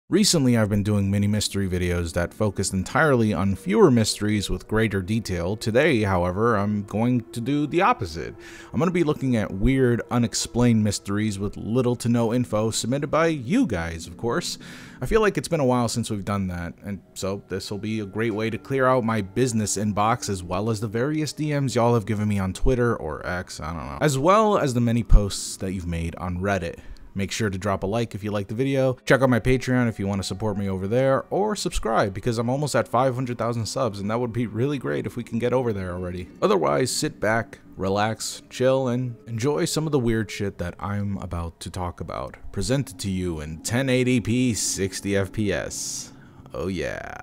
Recently, I've been doing mini mystery videos that focused entirely on fewer mysteries with greater detail. Today, however, I'm going to do the opposite. I'm going to be looking at weird, unexplained mysteries with little to no info submitted by you guys, of course. I feel like it's been a while since we've done that, and so this will be a great way to clear out my business inbox as well as the various DMs y'all have given me on Twitter or X, I don't know, as well as the many posts that you've made on Reddit. Make sure to drop a like if you like the video, check out my Patreon if you want to support me over there, or subscribe because I'm almost at 500,000 subs and that would be really great if we can get over there already. Otherwise, sit back, relax, chill, and enjoy some of the weird shit that I'm about to talk about. Presented to you in 1080p 60 FPS. Oh yeah,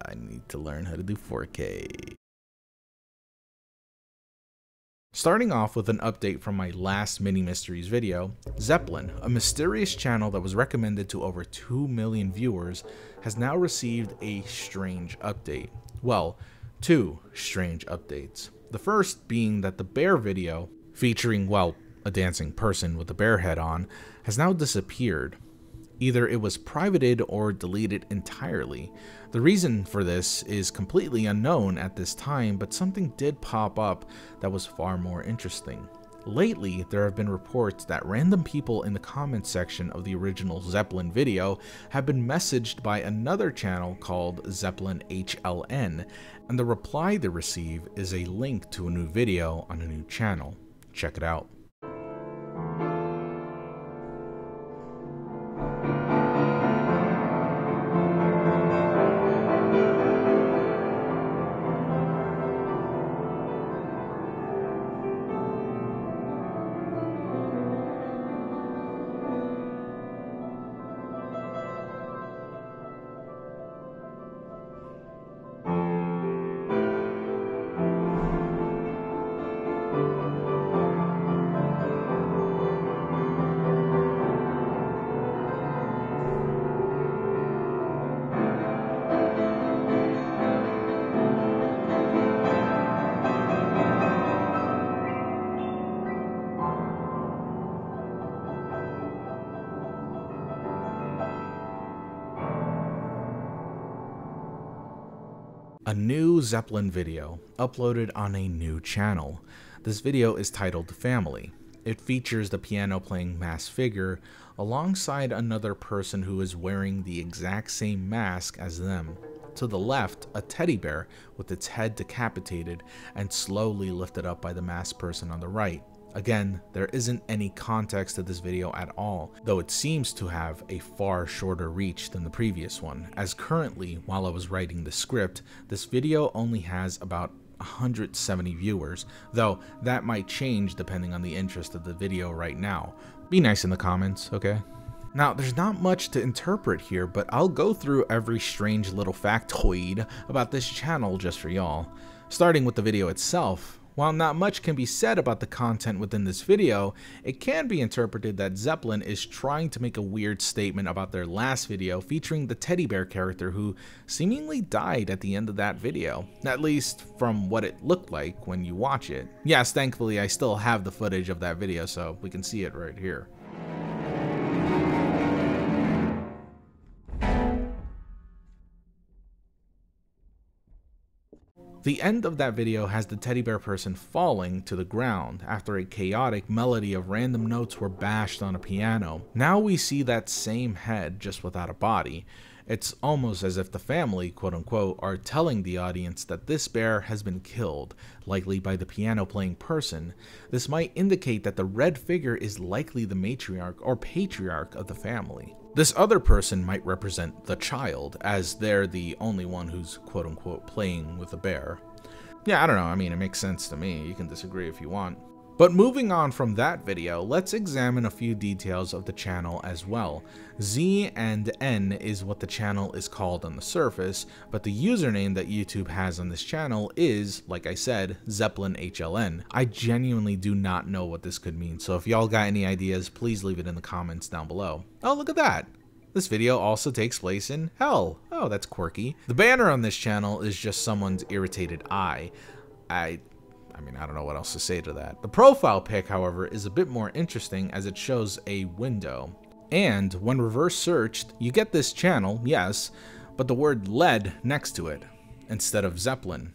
I need to learn how to do 4K. Starting off with an update from my last mini mysteries video, Zeppelin, a mysterious channel that was recommended to over 2 million viewers, has now received a strange update. Well, two strange updates. The first being that the bear video, featuring, well, a dancing person with a bear head on, has now disappeared. Either it was privated or deleted entirely. The reason for this is completely unknown at this time, but something did pop up that was far more interesting. Lately, there have been reports that random people in the comments section of the original Zeppelin video have been messaged by another channel called ZeppelinHLN, and the reply they receive is a link to a new video on a new channel. Check it out. A new Zeppelin video, uploaded on a new channel. This video is titled Family. It features the piano playing masked figure alongside another person who is wearing the exact same mask as them. To the left, a teddy bear with its head decapitated and slowly lifted up by the masked person on the right. Again, there isn't any context to this video at all, though it seems to have a far shorter reach than the previous one, as currently, while I was writing the script, this video only has about 170 viewers, though that might change depending on the interest of the video right now. Be nice in the comments, okay? Now, there's not much to interpret here, but I'll go through every strange little factoid about this channel just for y'all. Starting with the video itself. While not much can be said about the content within this video, it can be interpreted that Zeppelin is trying to make a weird statement about their last video featuring the teddy bear character who seemingly died at the end of that video, at least from what it looked like when you watch it. Yes, thankfully I still have the footage of that video so we can see it right here. The end of that video has the teddy bear person falling to the ground after a chaotic melody of random notes were bashed on a piano. Now we see that same head just without a body. It's almost as if the family, quote unquote, are telling the audience that this bear has been killed, likely by the piano playing person. This might indicate that the red figure is likely the matriarch or patriarch of the family. This other person might represent the child, as they're the only one who's quote unquote playing with the bear. Yeah, I don't know, I mean, it makes sense to me. You can disagree if you want. But moving on from that video, let's examine a few details of the channel as well. Z and N is what the channel is called on the surface, but the username that YouTube has on this channel is, like I said, ZeppelinHLN. I genuinely do not know what this could mean, so if y'all got any ideas, please leave it in the comments down below. Oh, look at that! This video also takes place in hell. Oh, that's quirky. The banner on this channel is just someone's irritated eye. I mean, I don't know what else to say to that. The profile pic, however, is a bit more interesting as it shows a window. And when reverse searched, you get this channel, yes, but the word lead next to it instead of Zeppelin.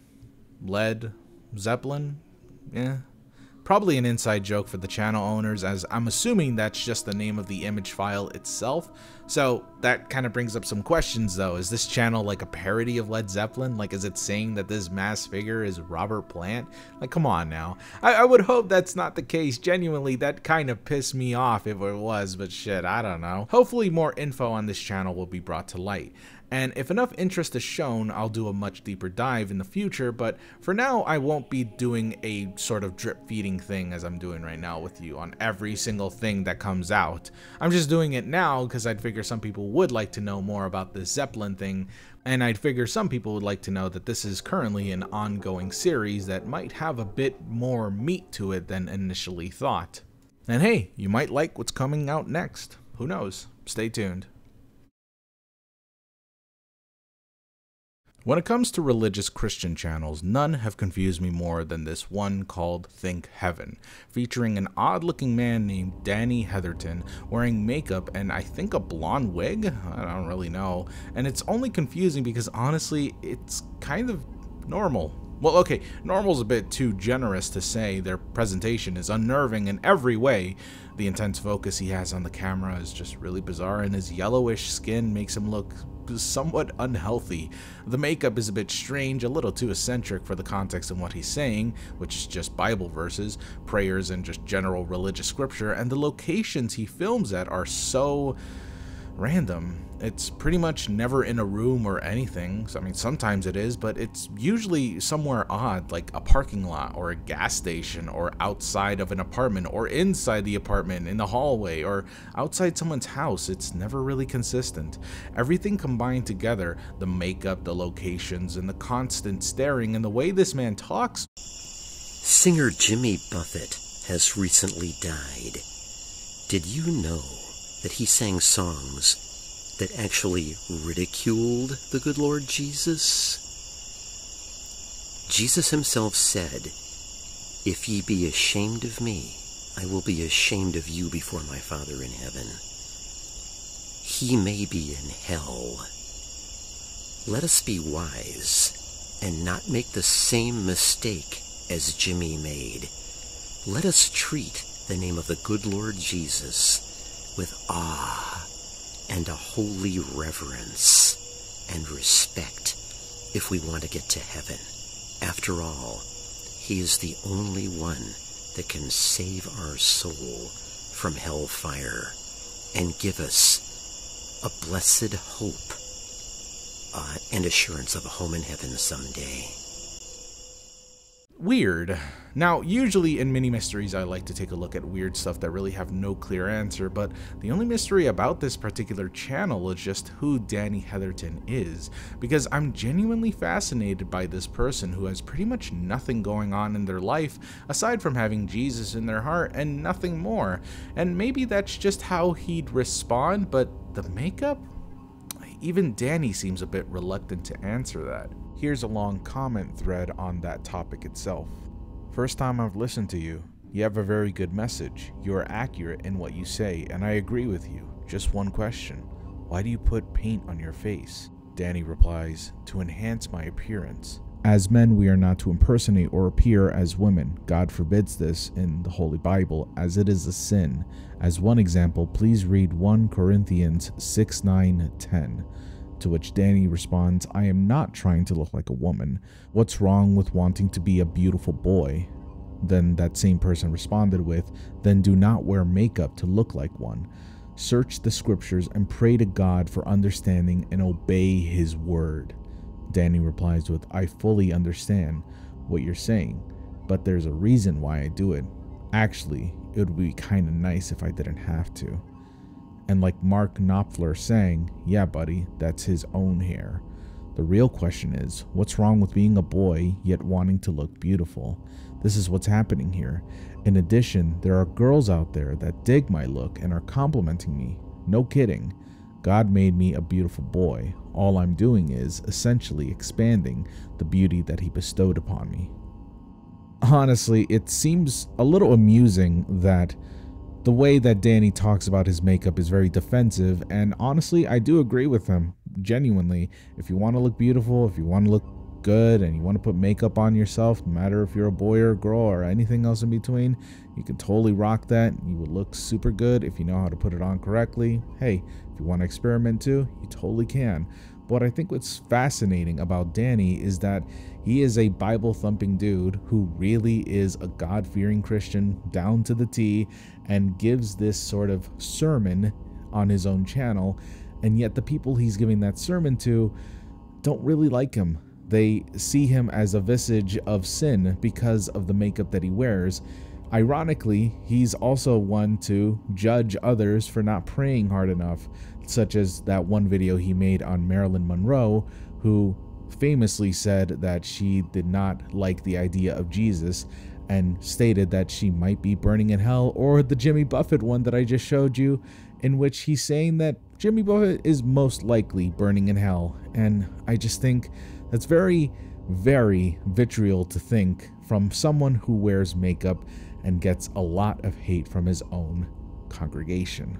Lead? Zeppelin? Yeah. Probably an inside joke for the channel owners, as I'm assuming that's just the name of the image file itself. So that kind of brings up some questions though. Is this channel like a parody of Led Zeppelin? Like, is it saying that this mass figure is Robert Plant? Like, come on now. I would hope that's not the case. Genuinely, that kind of pissed me off if it was, but shit, I don't know. Hopefully more info on this channel will be brought to light. And if enough interest is shown, I'll do a much deeper dive in the future, but for now, I won't be doing a sort of drip feeding thing as I'm doing right now with you on every single thing that comes out. I'm just doing it now because I'd figure some people would like to know more about this Zeppelin thing, and I'd figure some people would like to know that this is currently an ongoing series that might have a bit more meat to it than initially thought. And hey, you might like what's coming out next. Who knows? Stay tuned. When it comes to religious Christian channels, none have confused me more than this one called ThinkHEAVEN, featuring an odd-looking man named Danny Heatherton wearing makeup and I think a blonde wig? I don't really know. And it's only confusing because honestly, it's kind of normal. Well, okay, normal's a bit too generous to say. Their presentation is unnerving in every way. The intense focus he has on the camera is just really bizarre, and his yellowish skin makes him look somewhat unhealthy. The makeup is a bit strange, a little too eccentric for the context in what he's saying, which is just Bible verses, prayers, and just general religious scripture, and the locations he films at are so random. It's pretty much never in a room or anything. I mean, sometimes it is, but it's usually somewhere odd, like a parking lot or a gas station or outside of an apartment or inside the apartment in the hallway or outside someone's house. It's never really consistent. Everything combined together, the makeup, the locations, and the constant staring and the way this man talks. Singer Jimmy Buffett has recently died. Did you know that he sang songs that actually ridiculed the good Lord Jesus? Jesus himself said, "If ye be ashamed of me, I will be ashamed of you before my Father in heaven." He may be in hell. Let us be wise and not make the same mistake as Jimmy made. Let us treat the name of the good Lord Jesus with awe and a holy reverence and respect if we want to get to heaven. After all, he is the only one that can save our soul from hellfire and give us a blessed hope and assurance of a home in heaven someday. Weird. Now, usually in mini mysteries I like to take a look at weird stuff that really have no clear answer, but the only mystery about this particular channel is just who Danny Heatherton is, because I'm genuinely fascinated by this person who has pretty much nothing going on in their life aside from having Jesus in their heart and nothing more. And maybe that's just how he'd respond, but the makeup? Even Danny seems a bit reluctant to answer that. Here's a long comment thread on that topic itself. First time I've listened to you. You have a very good message. You are accurate in what you say, and I agree with you. Just one question. Why do you put paint on your face? Danny replies, to enhance my appearance. As men, we are not to impersonate or appear as women. God forbids this in the Holy Bible, as it is a sin. As one example, please read 1 Corinthians 6:9-10. To which Danny responds, I am not trying to look like a woman. What's wrong with wanting to be a beautiful boy? Then that same person responded with, then do not wear makeup to look like one. Search the scriptures and pray to God for understanding and obey his word. Danny replies with, I fully understand what you're saying, but there's a reason why I do it. Actually, it would be kind of nice if I didn't have to. And like Mark Knopfler saying, yeah buddy, that's his own hair. The real question is, what's wrong with being a boy yet wanting to look beautiful? This is what's happening here. In addition, there are girls out there that dig my look and are complimenting me. No kidding. God made me a beautiful boy. All I'm doing is essentially expanding the beauty that he bestowed upon me. Honestly, it seems a little amusing that The way that Danny talks about his makeup is very defensive, and honestly, I do agree with him. Genuinely, if you want to look beautiful, if you want to look good, and you want to put makeup on yourself, no matter if you're a boy or a girl or anything else in between, you can totally rock that. You would look super good if you know how to put it on correctly. Hey, if you want to experiment too, you totally can. But I think what's fascinating about Danny is that he is a Bible-thumping dude who really is a God-fearing Christian down to the T and gives this sort of sermon on his own channel, and yet the people he's giving that sermon to don't really like him. They see him as a visage of sin because of the makeup that he wears. Ironically, he's also one to judge others for not praying hard enough, such as that one video he made on Marilyn Monroe, who famously said that she did not like the idea of Jesus and stated that she might be burning in hell, or the Jimmy Buffett one that I just showed you, in which he's saying that Jimmy Buffett is most likely burning in hell. And I just think that's very, very vitriol to think from someone who wears makeup and gets a lot of hate from his own congregation.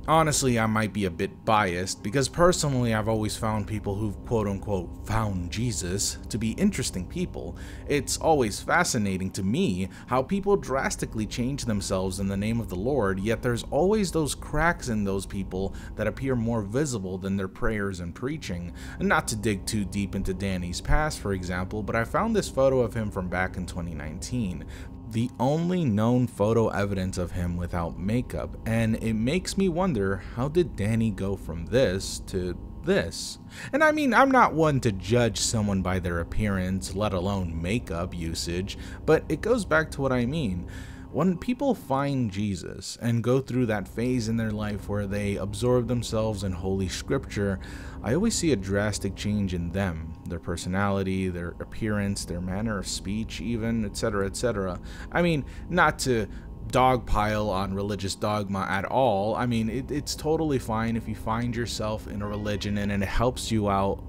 Honestly, I might be a bit biased because personally I've always found people who've quote-unquote found Jesus to be interesting people. It's always fascinating to me how people drastically change themselves in the name of the Lord, yet there's always those cracks in those people that appear more visible than their prayers and preaching. And not to dig too deep into Danny's past, for example, but I found this photo of him from back in 2019. The only known photo evidence of him without makeup, and it makes me wonder, how did Danny go from this to this? And I mean, I'm not one to judge someone by their appearance, let alone makeup usage, but it goes back to what I mean. When people find Jesus and go through that phase in their life where they absorb themselves in Holy Scripture, I always see a drastic change in them, their personality, their appearance, their manner of speech even, etc., etc. I mean, not to dogpile on religious dogma at all. I mean, it's totally fine if you find yourself in a religion and it helps you out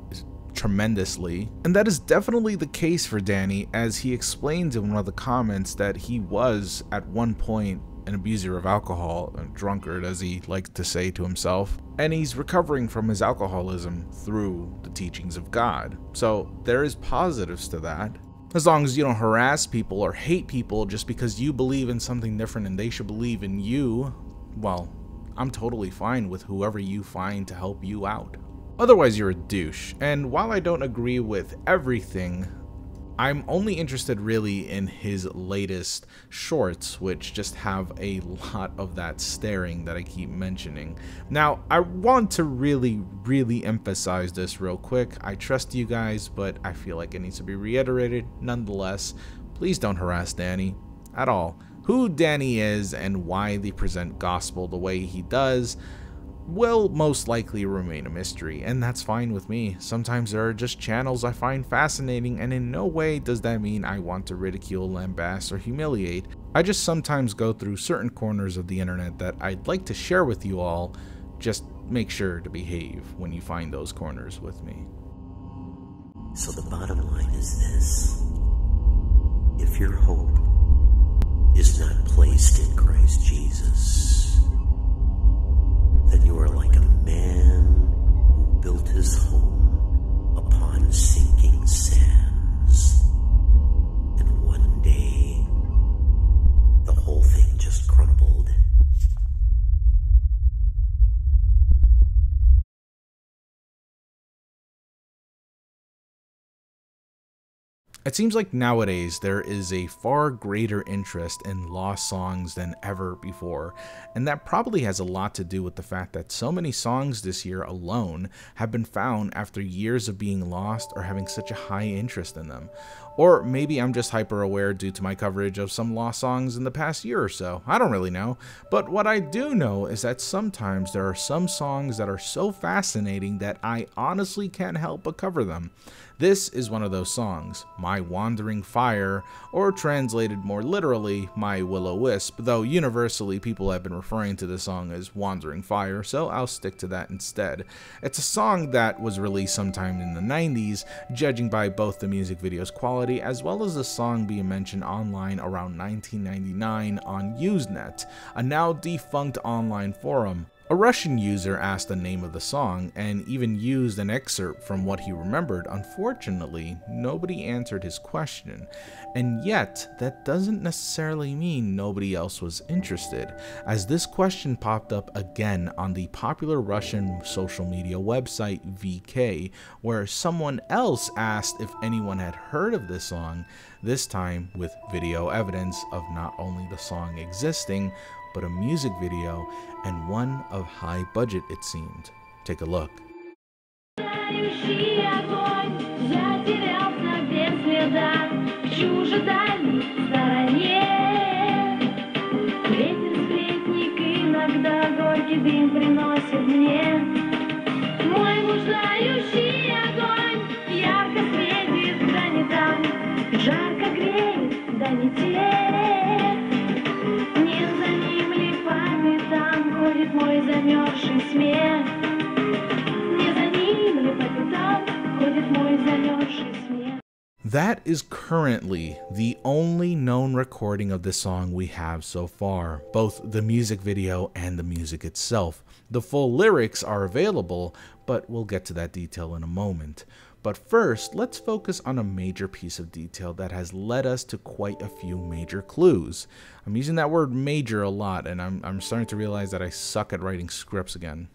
tremendously. And that is definitely the case for Danny, as he explains in one of the comments that he was at one point an abuser of alcohol, a drunkard as he likes to say to himself, and he's recovering from his alcoholism through the teachings of God. So there is positives to that. As long as you don't harass people or hate people just because you believe in something different and they should believe in you, well, I'm totally fine with whoever you find to help you out. Otherwise, you're a douche, and while I don't agree with everything, I'm only interested really in his latest shorts, which just have a lot of that staring that I keep mentioning. Now, I want to really emphasize this real quick. I trust you guys, but I feel like it needs to be reiterated. Nonetheless, please don't harass Danny at all. Who Danny is and why they present gospel the way he does will most likely remain a mystery, and that's fine with me. Sometimes there are just channels I find fascinating, and in no way does that mean I want to ridicule, lambast, or humiliate. I just sometimes go through certain corners of the internet that I'd like to share with you all. Just make sure to behave when you find those corners with me. So the bottom line is this: if your hope is not placed in Christ Jesus, then you are like a man who built his home upon sinking sands, and one day the whole thing just crumbled. It seems like nowadays there is a far greater interest in lost songs than ever before, and that probably has a lot to do with the fact that so many songs this year alone have been found after years of being lost or having such a high interest in them. Or maybe I'm just hyper aware due to my coverage of some lost songs in the past year or so. I don't really know. But what I do know is that sometimes there are some songs that are so fascinating that I honestly can't help but cover them. This is one of those songs, My Wandering Fire, or translated more literally, My Will-O-Wisp, though universally people have been referring to the song as Wandering Fire, so I'll stick to that instead. It's a song that was released sometime in the 90s, judging by both the music video's quality reality, as well as the song being mentioned online around 1999 on Usenet, a now defunct online forum. A Russian user asked the name of the song and even used an excerpt from what he remembered. Unfortunately, nobody answered his question, and yet that doesn't necessarily mean nobody else was interested, as this question popped up again on the popular Russian social media website VK, where someone else asked if anyone had heard of this song, this time with video evidence of not only the song existing, but a music video, and one of high budget, it seemed. Take a look. That is currently the only known recording of this song we have so far, both the music video and the music itself. The full lyrics are available, but we'll get to that detail in a moment. But first, let's focus on a major piece of detail that has led us to quite a few major clues. I'm using that word major a lot, and I'm starting to realize that I suck at writing scripts again.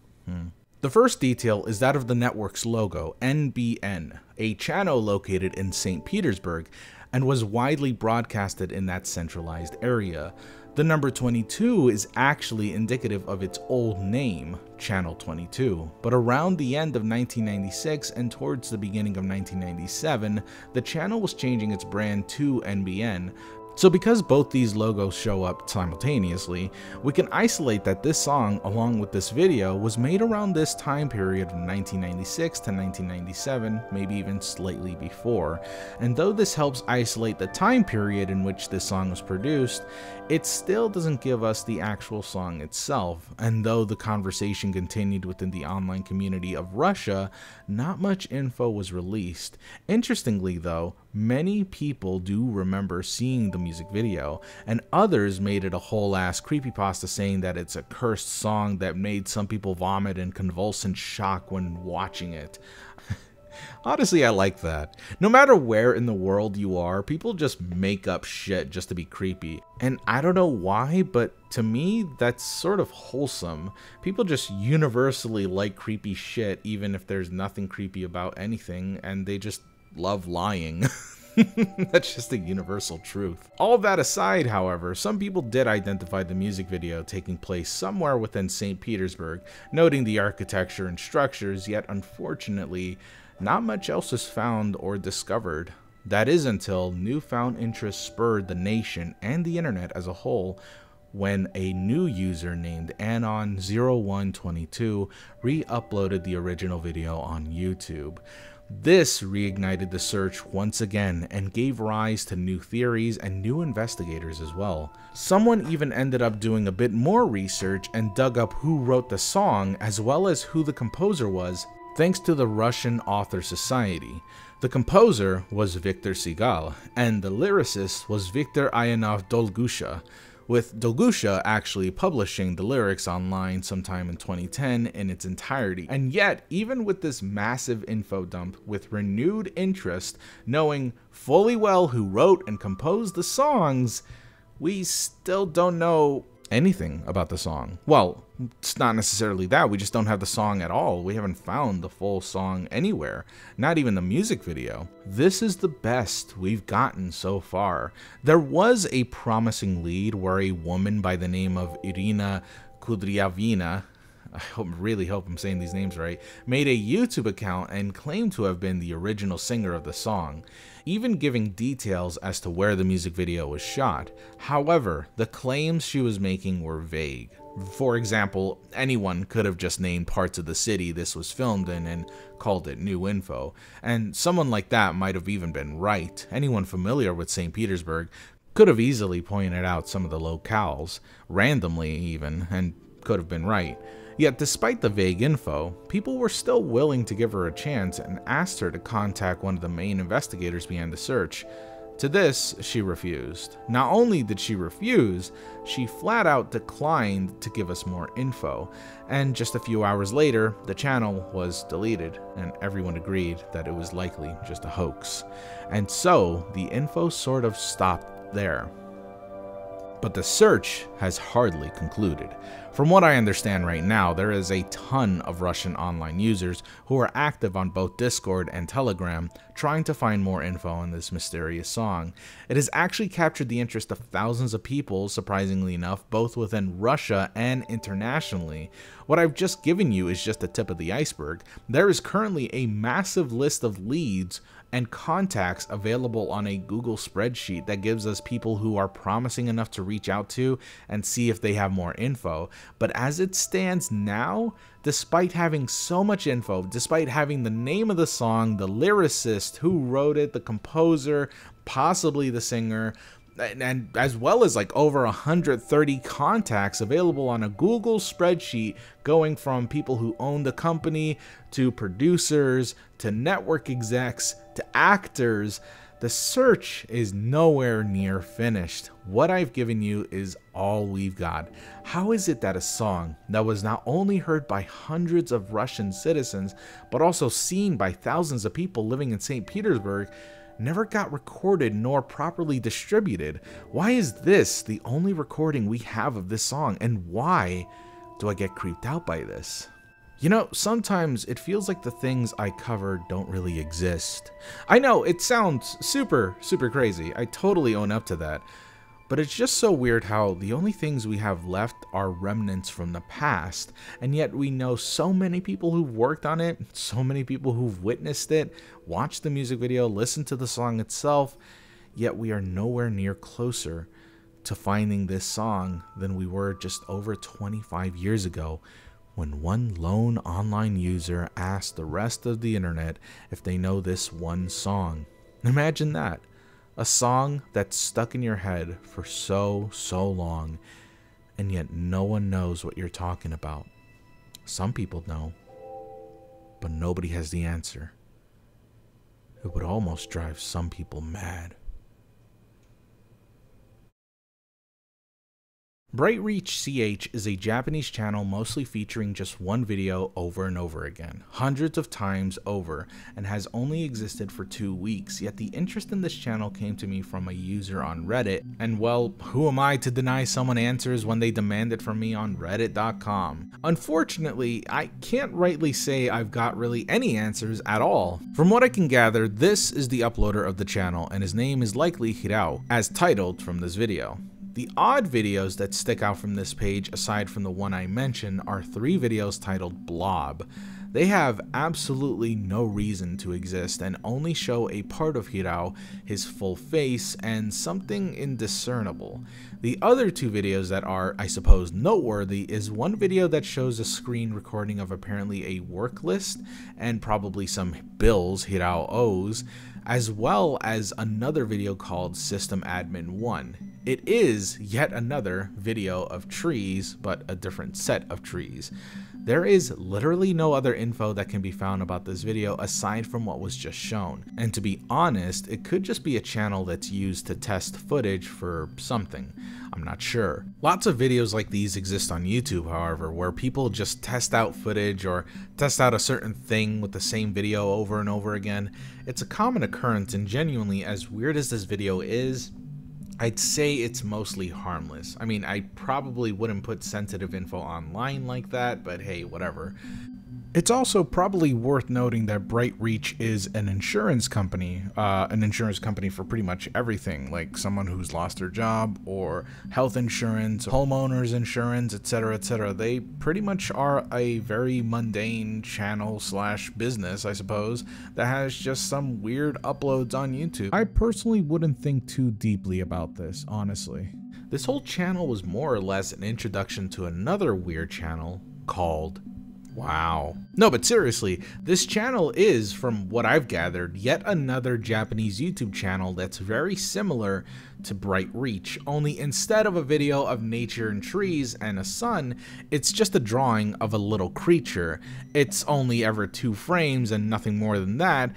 The first detail is that of the network's logo, NBN, a channel located in St. Petersburg, and was widely broadcasted in that centralized area. The number 22 is actually indicative of its old name, Channel 22, but around the end of 1996 and towards the beginning of 1997, the channel was changing its brand to NBN. So because both these logos show up simultaneously, we can isolate that this song, along with this video, was made around this time period from 1996 to 1997, maybe even slightly before. And though this helps isolate the time period in which this song was produced, it still doesn't give us the actual song itself. And though the conversation continued within the online community of Russia, not much info was released. Interestingly though, many people do remember seeing the music video, and others made it a whole ass creepypasta saying that it's a cursed song that made some people vomit in convulsant shock when watching it. Honestly, I like that. No matter where in the world you are, people just make up shit just to be creepy. And I don't know why, but to me, that's sort of wholesome. People just universally like creepy shit, even if there's nothing creepy about anything, and they just love lying. That's just a universal truth. All that aside, however, some people did identify the music video taking place somewhere within St. Petersburg, noting the architecture and structures, yet unfortunately, not much else was found or discovered. That is until newfound interest spurred the nation and the internet as a whole when a new user named Anon0122 re-uploaded the original video on YouTube. This reignited the search once again and gave rise to new theories and new investigators as well. Someone even ended up doing a bit more research and dug up who wrote the song as well as who the composer was, thanks to the Russian Author Society. The composer was Viktor Segal, and the lyricist was Viktor Ivanov Dolgusha, with Dolgusha actually publishing the lyrics online sometime in 2010 in its entirety. And yet, even with this massive info dump with renewed interest, knowing fully well who wrote and composed the songs, we still don't know anything about the song. Well, it's not necessarily that, we just don't have the song at all. We haven't found the full song anywhere, not even the music video. This is the best we've gotten so far. There was a promising lead where a woman by the name of Irina Kudryavina, I really hope I'm saying these names right, made a YouTube account and claimed to have been the original singer of the song, even giving details as to where the music video was shot. However, the claims she was making were vague. For example, anyone could have just named parts of the city this was filmed in and called it new info, and someone like that might have even been right. Anyone familiar with St. Petersburg could have easily pointed out some of the locales, randomly even, and could have been right. Yet despite the vague info, people were still willing to give her a chance and asked her to contact one of the main investigators behind the search. To this, she refused. Not only did she refuse, she flat out declined to give us more info, and just a few hours later, the channel was deleted, and everyone agreed that it was likely just a hoax. And so, the info sort of stopped there. But the search has hardly concluded. From what I understand right now, there is a ton of Russian online users who are active on both Discord and Telegram trying to find more info on this mysterious song. It has actually captured the interest of thousands of people, surprisingly enough, both within Russia and internationally. What I've just given you is just the tip of the iceberg. There is currently a massive list of leads and contacts available on a Google spreadsheet that gives us people who are promising enough to reach out to and see if they have more info. But as it stands now, despite having so much info, despite having the name of the song, the lyricist, who wrote it, the composer, possibly the singer, and as well as like over 130 contacts available on a Google spreadsheet, going from people who own the company to producers to network execs to actors, the search is nowhere near finished. What I've given you is all we've got. How is it that a song that was not only heard by hundreds of Russian citizens, but also seen by thousands of people living in St. Petersburg, never got recorded nor properly distributed? Why is this the only recording we have of this song, and why do I get creeped out by this? You know, sometimes it feels like the things I cover don't really exist. I know, it sounds super crazy. I totally own up to that. But it's just so weird how the only things we have left are remnants from the past, and yet we know so many people who've worked on it, so many people who've witnessed it, watched the music video, listened to the song itself, yet we are nowhere near closer to finding this song than we were just over 25 years ago, when one lone online user asked the rest of the internet if they know this one song. Imagine that. A song that's stuck in your head for so long, and yet no one knows what you're talking about. Some people know, but nobody has the answer. It would almost drive some people mad. BrightReach CH is a Japanese channel mostly featuring just one video over and over again, hundreds of times over, and has only existed for 2 weeks, yet the interest in this channel came to me from a user on Reddit, and well, who am I to deny someone answers when they demand it from me on reddit.com? Unfortunately, I can't rightly say I've got really any answers at all. From what I can gather, this is the uploader of the channel, and his name is likely Hirao, as titled from this video. The odd videos that stick out from this page, aside from the one I mentioned, are 3 videos titled Blob. They have absolutely no reason to exist and only show a part of Hirao, his full face, and something indiscernible. The other 2 videos that are, I suppose, noteworthy is one video that shows a screen recording of apparently a work list and probably some bills Hirao owes, as well as another video called System Admin 1. It is yet another video of trees, but a different set of trees. There is literally no other info that can be found about this video aside from what was just shown. And to be honest, it could just be a channel that's used to test footage for something. I'm not sure. Lots of videos like these exist on YouTube, however, where people just test out footage or test out a certain thing with the same video over and over again. It's a common occurrence, and genuinely, as weird as this video is, I'd say it's mostly harmless. I mean, I probably wouldn't put sensitive info online like that, but hey, whatever. It's also probably worth noting that BrightReach is an insurance company for pretty much everything, like someone who's lost their job, or health insurance, homeowners insurance, etc., etc. They pretty much are a very mundane channel / business, I suppose, that has just some weird uploads on YouTube. I personally wouldn't think too deeply about this, honestly. This whole channel was more or less an introduction to another weird channel called Wow. No, but seriously, this channel is, from what I've gathered, yet another Japanese YouTube channel that's very similar to BrightReach, only instead of a video of nature and trees and a sun, it's just a drawing of a little creature. It's only ever 2 frames and nothing more than that.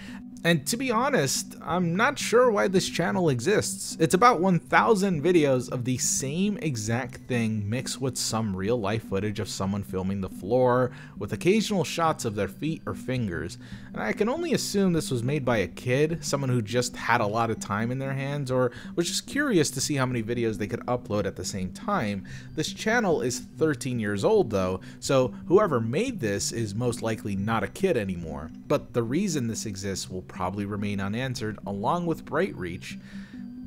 And to be honest, I'm not sure why this channel exists. It's about 1,000 videos of the same exact thing mixed with some real life footage of someone filming the floor, with occasional shots of their feet or fingers. And I can only assume this was made by a kid, someone who just had a lot of time in their hands, or was just curious to see how many videos they could upload at the same time. This channel is 13 years old though, so whoever made this is most likely not a kid anymore. But the reason this exists will probably remain unanswered, along with BrightReach.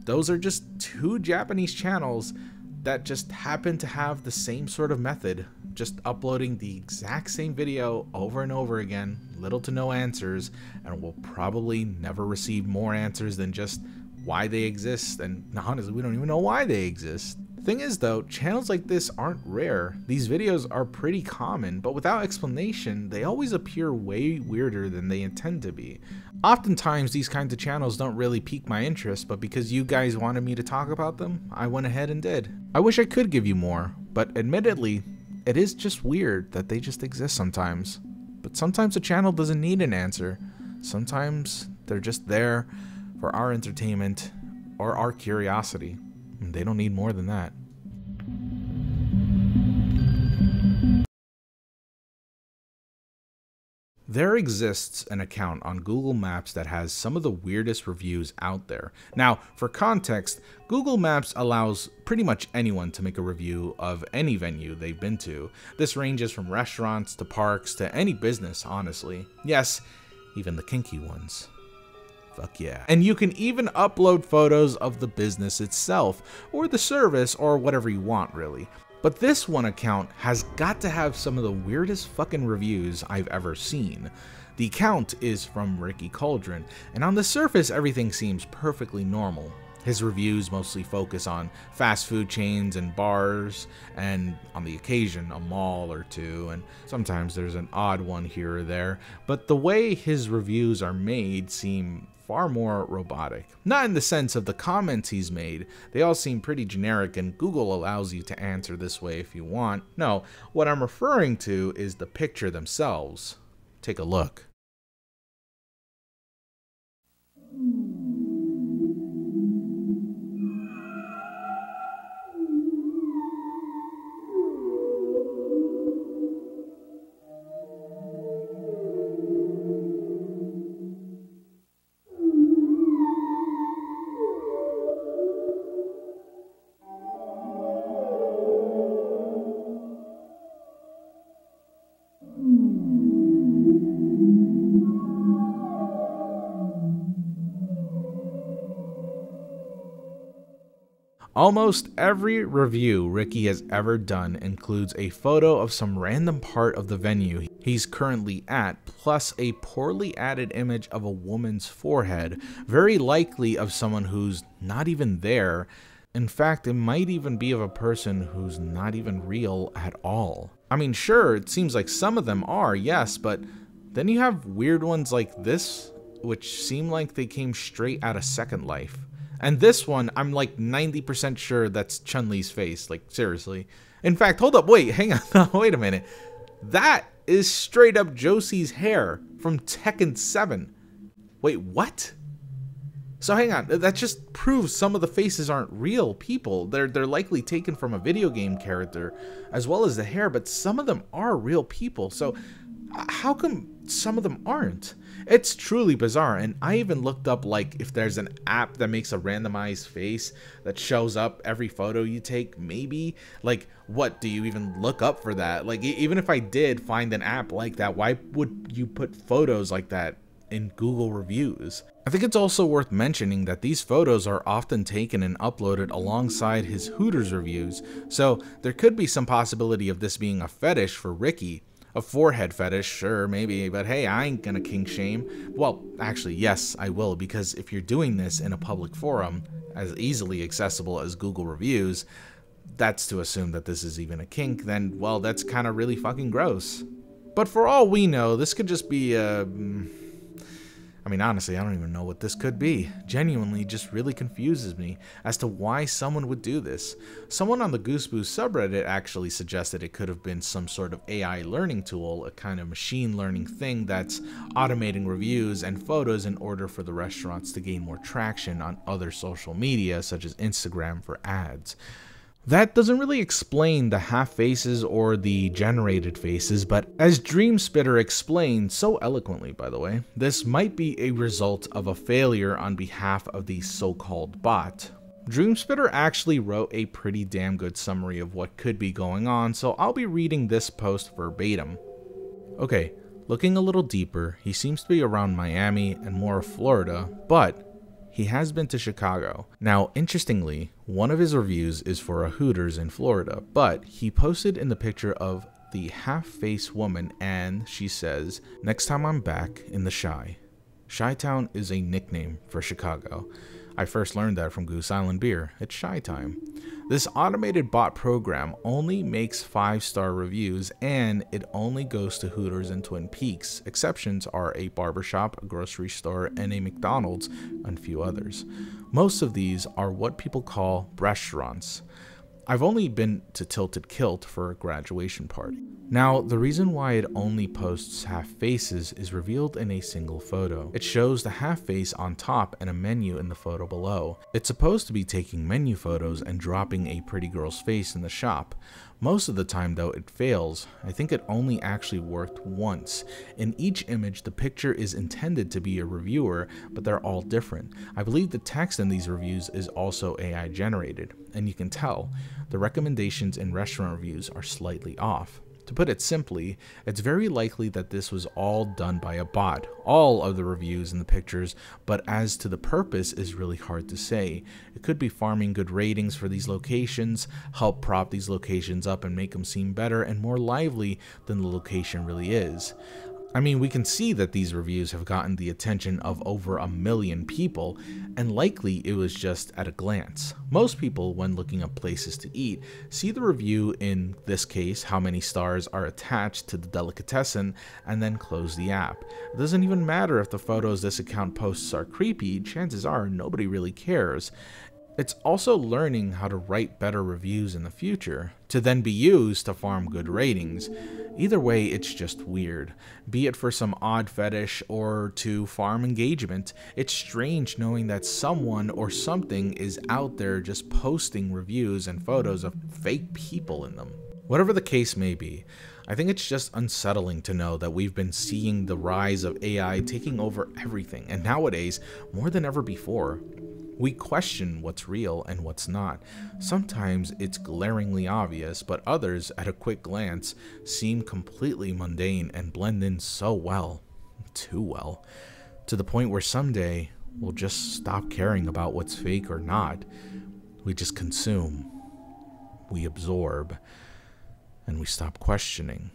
Those are just 2 Japanese channels that just happen to have the same sort of method, just uploading the exact same video over and over again, little to no answers, and will probably never receive more answers than just why they exist, and honestly, we don't even know why they exist. Thing is though, channels like this aren't rare. These videos are pretty common, but without explanation, they always appear way weirder than they intend to be. Oftentimes, these kinds of channels don't really pique my interest, but because you guys wanted me to talk about them, I went ahead and did. I wish I could give you more, but admittedly, it is just weird that they just exist sometimes. But sometimes a channel doesn't need an answer. Sometimes they're just there for our entertainment or our curiosity. They don't need more than that. There exists an account on Google Maps that has some of the weirdest reviews out there. Now, for context, Google Maps allows pretty much anyone to make a review of any venue they've been to. This ranges from restaurants to parks to any business, honestly. Yes, even the kinky ones. Fuck yeah. And you can even upload photos of the business itself, or the service, or whatever you want really. But this one account has got to have some of the weirdest fucking reviews I've ever seen. The account is from Ricky Cauldron, and on the surface everything seems perfectly normal. His reviews mostly focus on fast food chains and bars, and on the occasion a mall or two, and sometimes there's an odd one here or there, but the way his reviews are made seem far more robotic. Not in the sense of the comments he's made, they all seem pretty generic and Google allows you to answer this way if you want. No, what I'm referring to is the picture themselves. Take a look. Almost every review Ricky has ever done includes a photo of some random part of the venue he's currently at, plus a poorly added image of a woman's forehead, very likely of someone who's not even there. In fact, it might even be of a person who's not even real at all. I mean, sure, it seems like some of them are, yes, but then you have weird ones like this, which seem like they came straight out of Second Life. And this one, I'm like 90% sure that's Chun-Li's face, like seriously. In fact, hold up, wait, hang on, wait a minute. That is straight up Josie's hair from Tekken 7. Wait, what? So hang on, that just proves some of the faces aren't real people. They're likely taken from a video game character, as well as the hair, but some of them are real people. So how come some of them aren't? It's truly bizarre, and I even looked up like if there's an app that makes a randomized face that shows up every photo you take, maybe. Like, what do you even look up for that? Like, even if I did find an app like that, why would you put photos like that in Google reviews? I think it's also worth mentioning that these photos are often taken and uploaded alongside his Hooters reviews, so there could be some possibility of this being a fetish for Ricky. A forehead fetish, sure, maybe, but hey, I ain't gonna kink shame. Well, actually, yes, I will, because if you're doing this in a public forum, as easily accessible as Google reviews, that's to assume that this is even a kink, then, well, that's kind of really fucking gross. But for all we know, this could just be I mean, honestly, I don't even know what this could be. Genuinely just really confuses me as to why someone would do this. Someone on the Goose subreddit actually suggested it could have been some sort of AI learning tool, a kind of machine learning thing that's automating reviews and photos in order for the restaurants to gain more traction on other social media, such as Instagram, for ads. That doesn't really explain the half faces or the generated faces, but as DreamSpitter explained so eloquently, by the way, this might be a result of a failure on behalf of the so-called bot. DreamSpitter actually wrote a pretty damn good summary of what could be going on, so I'll be reading this post verbatim. Okay, looking a little deeper, he seems to be around Miami and more of Florida, but he has been to Chicago. Now, interestingly, one of his reviews is for a Hooters in Florida, but he posted in the picture of the half-face woman and she says, "Next time I'm back in the Chi." Chi-Town is a nickname for Chicago. I first learned that from Goose Island Beer. It's Chi Time. This automated bot program only makes 5-star reviews and it only goes to Hooters and Twin Peaks. Exceptions are a barbershop, a grocery store, and a McDonald's, and a few others. Most of these are what people call restaurants. I've only been to Tilted Kilt for a graduation party. Now, the reason why it only posts half faces is revealed in a single photo. It shows the half face on top and a menu in the photo below. It's supposed to be taking menu photos and dropping a pretty girl's face in the shop. Most of the time though, it fails. I think it only actually worked once. In each image, the picture is intended to be a reviewer, but they're all different. I believe the text in these reviews is also AI generated, and you can tell. The recommendations in restaurant reviews are slightly off. To put it simply, it's very likely that this was all done by a bot, all of the reviews and the pictures, but as to the purpose is really hard to say. It could be farming good ratings for these locations, help prop these locations up and make them seem better and more lively than the location really is. I mean, we can see that these reviews have gotten the attention of over 1 million people, and likely it was just at a glance. Most people, when looking up places to eat, see the review, in this case, how many stars are attached to the delicatessen, and then close the app. It doesn't even matter if the photos this account posts are creepy, chances are nobody really cares. It's also learning how to write better reviews in the future, to then be used to farm good ratings. Either way, it's just weird. Be it for some odd fetish or to farm engagement, it's strange knowing that someone or something is out there just posting reviews and photos of fake people in them. Whatever the case may be, I think it's just unsettling to know that we've been seeing the rise of AI taking over everything, and nowadays, more than ever before, we question what's real and what's not. Sometimes it's glaringly obvious, but others, at a quick glance, seem completely mundane and blend in so well, too well, to the point where someday we'll just stop caring about what's fake or not. We just consume, we absorb, and we stop questioning.